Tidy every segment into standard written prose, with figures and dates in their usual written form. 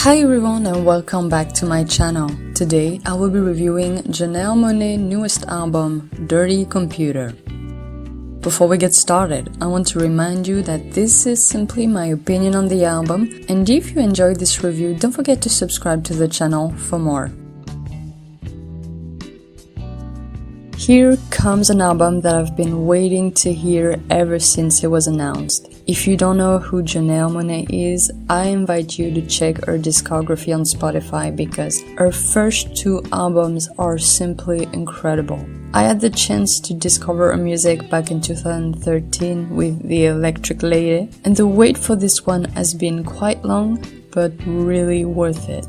Hi everyone and welcome back to my channel. Today I will be reviewing Janelle Monáe's newest album, Dirty Computer. Before we get started, I want to remind you that this is simply my opinion on the album, and if you enjoyed this review, don't forget to subscribe to the channel for more. Here comes an album that I've been waiting to hear ever since it was announced. If you don't know who Janelle Monáe is, I invite you to check her discography on Spotify because her first two albums are simply incredible. I had the chance to discover her music back in 2013 with The Electric Lady, and the wait for this one has been quite long, but really worth it.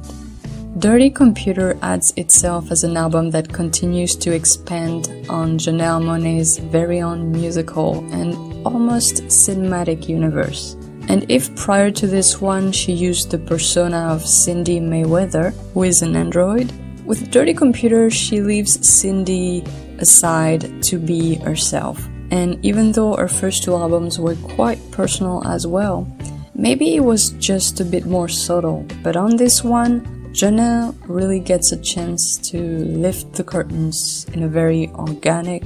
Dirty Computer adds itself as an album that continues to expand on Janelle Monáe's very own musical and almost cinematic universe. And if prior to this one she used the persona of Cindy Mayweather, who is an android, with Dirty Computer she leaves Cindy aside to be herself. And even though her first two albums were quite personal as well, maybe it was just a bit more subtle, but on this one, Janelle really gets a chance to lift the curtains in a very organic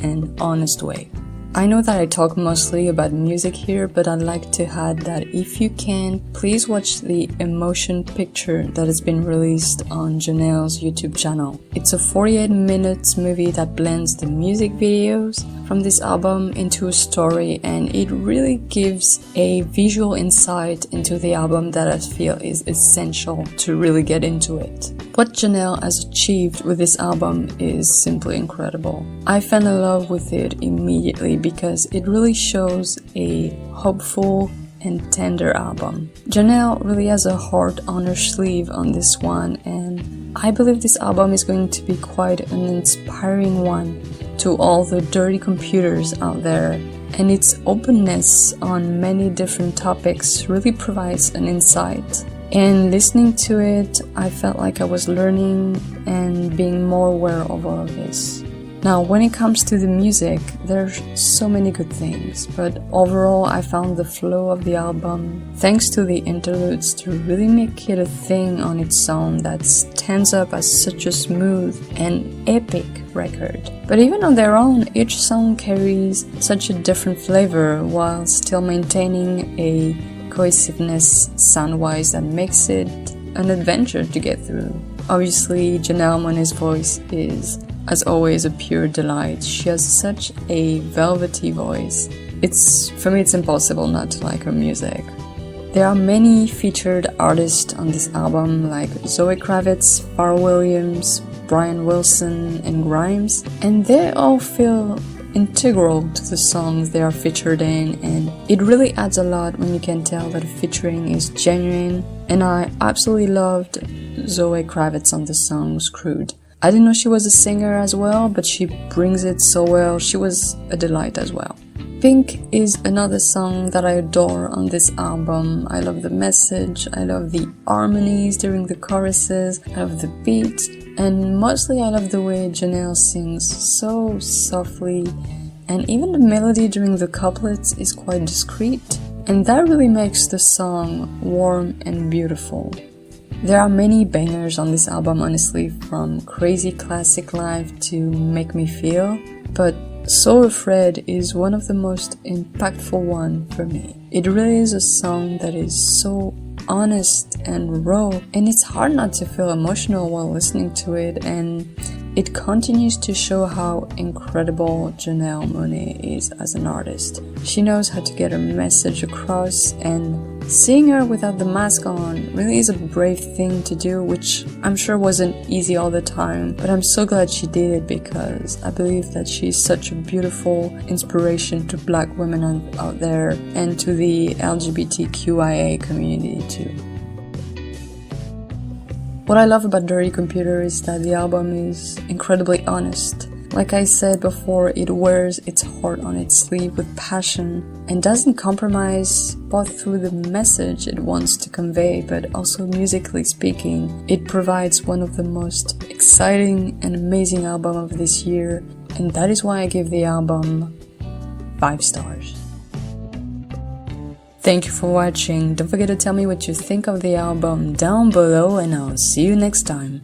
and honest way. I know that I talk mostly about music here, but I'd like to add that if you can, please watch the Emotion picture that has been released on Janelle's YouTube channel. It's a 48-minute movie that blends the music videos from this album into a story, and it really gives a visual insight into the album that I feel is essential to really get into it. What Janelle has achieved with this album is simply incredible. I fell in love with it immediately because it really shows a hopeful and tender album. Janelle really has a heart on her sleeve on this one, and I believe this album is going to be quite an inspiring one to all the dirty computers out there, and its openness on many different topics really provides an insight. And listening to it, I felt like I was learning and being more aware of all of this. Now, when it comes to the music, there's so many good things, but overall I found the flow of the album, thanks to the interludes, to really make it a thing on its own that stands up as such a smooth and epic record. But even on their own, each song carries such a different flavor while still maintaining a cohesiveness sound-wise that makes it an adventure to get through. Obviously, Janelle Monáe's voice is, as always, a pure delight. She has such a velvety voice. For me, it's impossible not to like her music. There are many featured artists on this album like Zoe Kravitz, Pharrell Williams, Brian Wilson, and Grimes, and they all feel integral to the songs they are featured in, and it really adds a lot when you can tell that the featuring is genuine. And I absolutely loved Zoe Kravitz on the song Screwed. I didn't know she was a singer as well, but she brings it so well. She was a delight as well. Pink is another song that I adore on this album. I love the message, I love the harmonies during the choruses, I love the beat, and mostly I love the way Janelle sings so softly, and even the melody during the couplets is quite discreet, and that really makes the song warm and beautiful. There are many bangers on this album, honestly, from Crazy Classic Life to Make Me Feel, but So Afraid is one of the most impactful one for me. It really is a song that is so honest and raw, and it's hard not to feel emotional while listening to it, and it continues to show how incredible Janelle Monáe is as an artist. She knows how to get her message across, and seeing her without the mask on really is a brave thing to do, which I'm sure wasn't easy all the time, but I'm so glad she did it because I believe that she's such a beautiful inspiration to Black women out there and to the LGBTQIA community too. What I love about Dirty Computer is that the album is incredibly honest. Like I said before, it wears its heart on its sleeve with passion and doesn't compromise both through the message it wants to convey, but also musically speaking. It provides one of the most exciting and amazing albums of this year, and that is why I give the album 5 stars. Thank you for watching. Don't forget to tell me what you think of the album down below, and I'll see you next time.